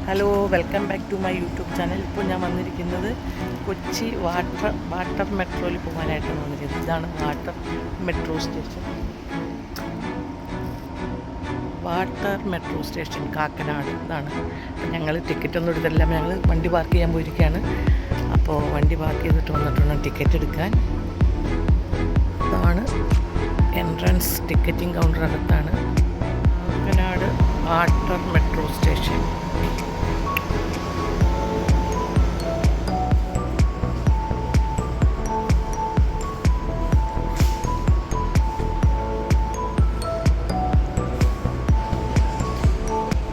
Hello, welcome back to my YouTube channel. ഇപ്പോൾ ഞാൻ വന്നിരിക്കുന്നത് കൊച്ചി വാട്ടർ മെട്രോയിൽ പോകാനായിട്ടാണ് വന്നിരിക്കുന്നത്. ഇതാണ് water metro station. Water metro station Kakkanad. ഇതാണ്. അപ്പം ഞങ്ങൾ ടിക്കറ്റൊന്നും എടുത്തിട്ടില്ല. ഞങ്ങൾ വണ്ടി പാർക്ക് ചെയ്യാൻ പോയിരിക്കുകയാണ്. അപ്പോൾ വണ്ടി പാർക്ക് ചെയ്തിട്ട് വന്നിട്ടുണ്ട് ടിക്കറ്റ് എടുക്കാൻ. ഇതാണ് എൻട്രൻസ്. ടിക്കറ്റിംഗ് കൗണ്ടർ അകത്താണ്. Kakkanad water metro station.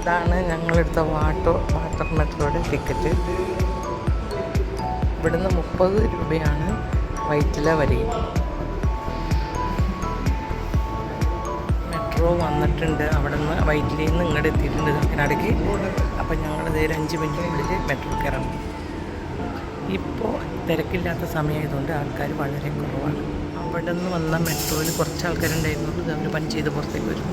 ഇതാണ് ഞങ്ങളെടുത്ത വാട്ടർ മെട്രോയുടെ ടിക്കറ്റ്. ഇവിടുന്ന് 30 രൂപയാണ് വൈറ്റില വരെയും. മെട്രോ വന്നിട്ടുണ്ട്. അവിടെ നിന്ന് വൈറ്റിലയിൽ നിന്ന് ഇങ്ങോട്ട് എത്തിയിട്ടുണ്ട് കാക്കനാടേക്ക്. അപ്പം ഞങ്ങൾ 5 മിനിറ്റിനുള്ളിൽ മെട്രോ കയറാം. ഇപ്പോൾ തിരക്കില്ലാത്ത സമയമായതുകൊണ്ട് ആൾക്കാർ വളരെ കുറവാണ്. അവിടെ നിന്ന് വന്ന മെട്രോയിൽ കുറച്ച് ആൾക്കാരുണ്ടായിരുന്നുള്ളൂ. അവർ പഞ്ച് ചെയ്ത് പുറത്തേക്ക് വരും.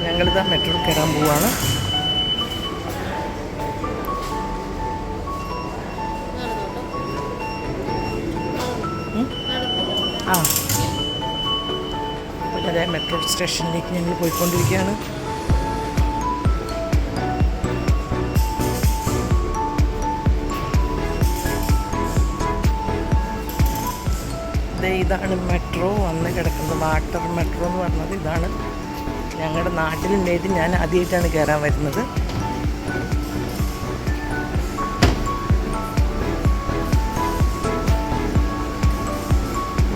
ഞങ്ങളിതാ മെട്രോ കയറാൻ പോവാണ്. വളരെ മെട്രോ സ്റ്റേഷനിലേക്ക് ഞങ്ങൾ പോയിക്കൊണ്ടിരിക്കുകയാണ്. ഇതാണ് മെട്രോ വന്ന് കിടക്കുന്നത്. വാട്ടർ മെട്രോ എന്ന് പറഞ്ഞത് ഇതാണ്. ഞങ്ങളുടെ നാട്ടിലുണ്ടായിട്ട് ഞാൻ ആദ്യമായിട്ടാണ് കയറാൻ വരുന്നത്.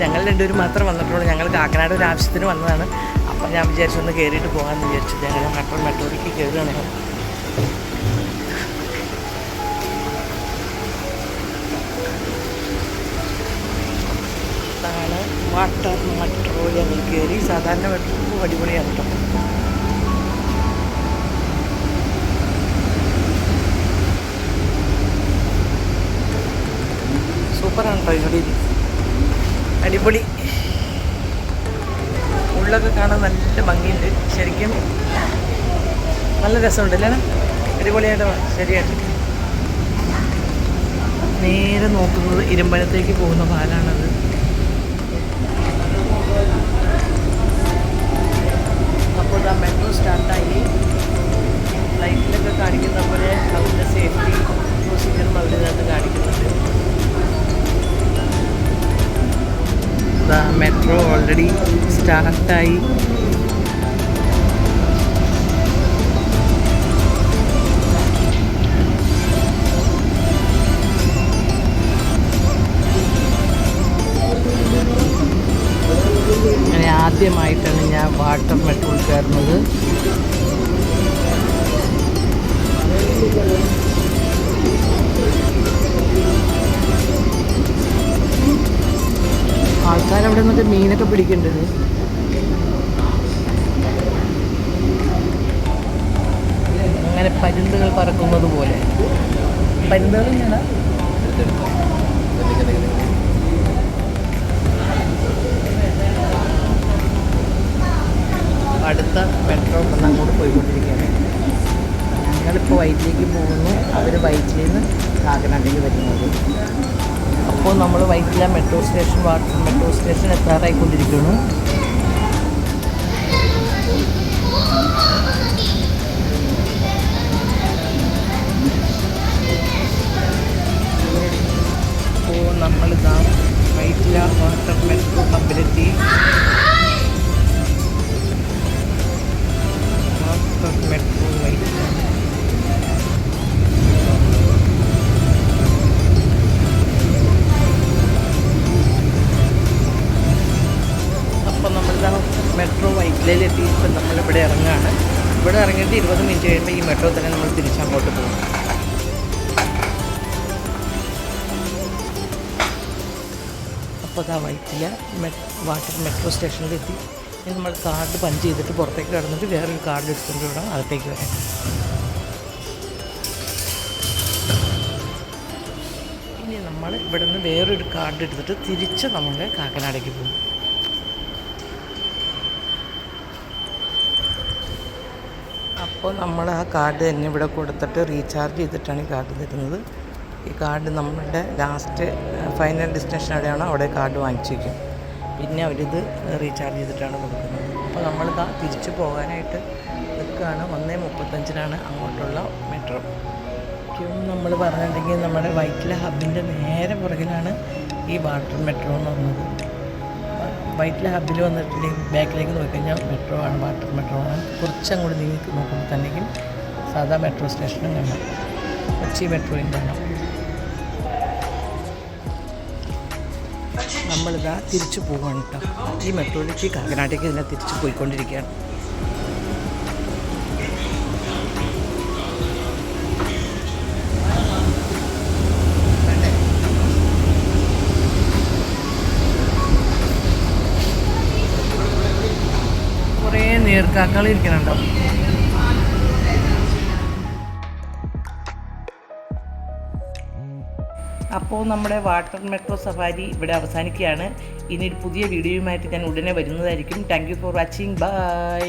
ഞങ്ങൾ രണ്ടുപേരും മാത്രം വന്നിട്ടുള്ളൂ. ഞങ്ങൾ കാക്കനാട് ഒരു ആവശ്യത്തിന് വന്നതാണ്. അപ്പം ഞാൻ വിചാരിച്ചൊന്ന് കയറിയിട്ട് പോകാമെന്ന് വിചാരിച്ചു. ഞങ്ങൾ മെട്രോയിലേക്ക് കയറുകയാണ്. ഇതാണ് വാട്ടർ മെട്രോ. ഞങ്ങൾ കയറി. സാധാരണ മെട്രോ അടിപൊളിയാണ് കേട്ടോ. സൂപ്പറാണ് കേട്ടോ. ഇവിടെ അടിപൊളി. ഉള്ളൊക്കെ കാണാൻ നല്ല ഭംഗിയുണ്ട്. ശരിക്കും നല്ല രസമുണ്ടല്ലേ? അടിപൊളിയായിട്ട് ശരിയായിട്ട്. നേരെ നോക്കുന്നത് ഇരുമ്പനത്തേക്ക് പോകുന്ന പാലാണത്. അപ്പോൾ ഇതാ മെട്രോ സ്റ്റാർട്ടായി. ലൈറ്റിലൊക്കെ കാണിക്കുന്ന പോലെ അവരുടെ സേഫ്റ്റി പ്രൊസീജിയറും അവരിനകത്ത് കാണിക്കുന്നുണ്ട്. മെട്രോ ഓൾറെഡി സ്റ്റാർട്ടായി. അങ്ങനെ ആദ്യമായിട്ടാണ് ഞാൻ വാട്ടർ മെട്രോയിൽ കയറുന്നത്. ആൾക്കാരവിടെ നിന്നൊക്കെ മീനൊക്കെ പിടിക്കേണ്ടത്. അങ്ങനെ പരുന്തുകൾ പറക്കുന്നത് പോലെ. പരുന്തുകൾ ഇങ്ങനെ അടുത്ത മെട്രോ ഒന്ന് അങ്ങോട്ട് പോയിക്കൊണ്ടിരിക്കുകയാണ്. ഞങ്ങളിപ്പോൾ വൈറ്റിലേക്ക് പോകുന്നു. അവർ വൈറ്റിലിൽ നിന്ന് കാക്കനാട്ടിലേക്ക് വരുന്നത്. അപ്പോൾ നമ്മൾ Vyttila metro station water metro station എത്താറായിക്കൊണ്ടിരിക്കുകയാണ്. അപ്പോൾ നമ്മളിതാ വൈറ്റില വാട്ടർ മെട്രോ ഹബിലെത്തി. Water metro Vyttila. അപ്പോൾ നമ്മളിതാ മെട്രോ വൈറ്റിലയിലെത്തി. ഇപ്പം നമ്മളിവിടെ ഇറങ്ങുകയാണ്. ഇവിടെ ഇറങ്ങിയിട്ട് 20 മിനിറ്റ് കഴിയുമ്പോൾ ഈ മെട്രോ തന്നെ നമ്മൾ തിരിച്ചങ്ങോട്ട് പോകും. അപ്പോൾ അതാ വൈറ്റില വാട്ടർ മെട്രോ സ്റ്റേഷനിലെത്തി. ഇനി നമ്മൾ കാർഡ് പഞ്ച് ചെയ്തിട്ട് പുറത്തേക്ക് കടന്നിട്ട് വേറൊരു കാർഡ് എടുത്തുകൊണ്ട് വേണം അകത്തേക്ക് വരാൻ. ഇനി നമ്മൾ ഇവിടെ നിന്ന് വേറൊരു കാർഡ് എടുത്തിട്ട് തിരിച്ച് നമ്മൾ കാക്കനാടേക്ക് പോകും. അപ്പോൾ നമ്മൾ ആ കാർഡ് തന്നെ ഇവിടെ കൊടുത്തിട്ട് റീചാർജ് ചെയ്തിട്ടാണ് ഈ കാർഡ് തരുന്നത്. ഈ കാർഡ് നമ്മളുടെ ലാസ്റ്റ് ഫൈനൽ ഡെസ്റ്റിനേഷൻ എവിടെയാണോ അവിടെ കാർഡ് വാങ്ങിച്ചു വയ്ക്കും. പിന്നെ അവരിത് റീചാർജ് ചെയ്തിട്ടാണ് കൊടുക്കുന്നത്. അപ്പോൾ നമ്മളിതാ തിരിച്ചു പോകാനായിട്ട് നിൽക്കുകയാണ്. 1:35 അങ്ങോട്ടുള്ള മെട്രോ. നമ്മൾ പറഞ്ഞിട്ടുണ്ടെങ്കിൽ നമ്മുടെ വൈറ്റില ഹബിൻ്റെ നേരെ പുറകിലാണ് ഈ വാട്ടർ മെട്രോ എന്ന് പറഞ്ഞത്. വൈറ്റില ഹബിൽ വന്നിട്ടുണ്ടെങ്കിൽ ബാക്കിലേക്ക് നോക്കിക്കഴിഞ്ഞാൽ മെട്രോ ആണ്, വാട്ടർ മെട്രോ ആണ്. കുറച്ചങ്ങോട്ട് നീങ്ങി നോക്കുമ്പോൾ തന്നെയും സാധാ മെട്രോ സ്റ്റേഷനും കാണാം, കൊച്ചി മെട്രോയും കാണാം. നമ്മളിതാ തിരിച്ചു പോവുകയാണ് കേട്ടോ. ഈ മെട്രോയിലേക്ക് കാക്കനാട്ടേക്ക് ഇതിനെ തിരിച്ച് പോയിക്കൊണ്ടിരിക്കുകയാണ്. കുറേ നീർക്കാക്കകൾ ഇരിക്കുന്നുണ്ടോ. അപ്പോൾ നമ്മുടെ വാട്ടർ മെട്രോ സഫാരി ഇവിടെ അവസാനിക്കുകയാണ്. ഇനി ഒരു പുതിയ വീഡിയോയുമായിട്ട് ഞാൻ ഉടനെ വരുന്നതായിരിക്കും. Thank you for watching. By.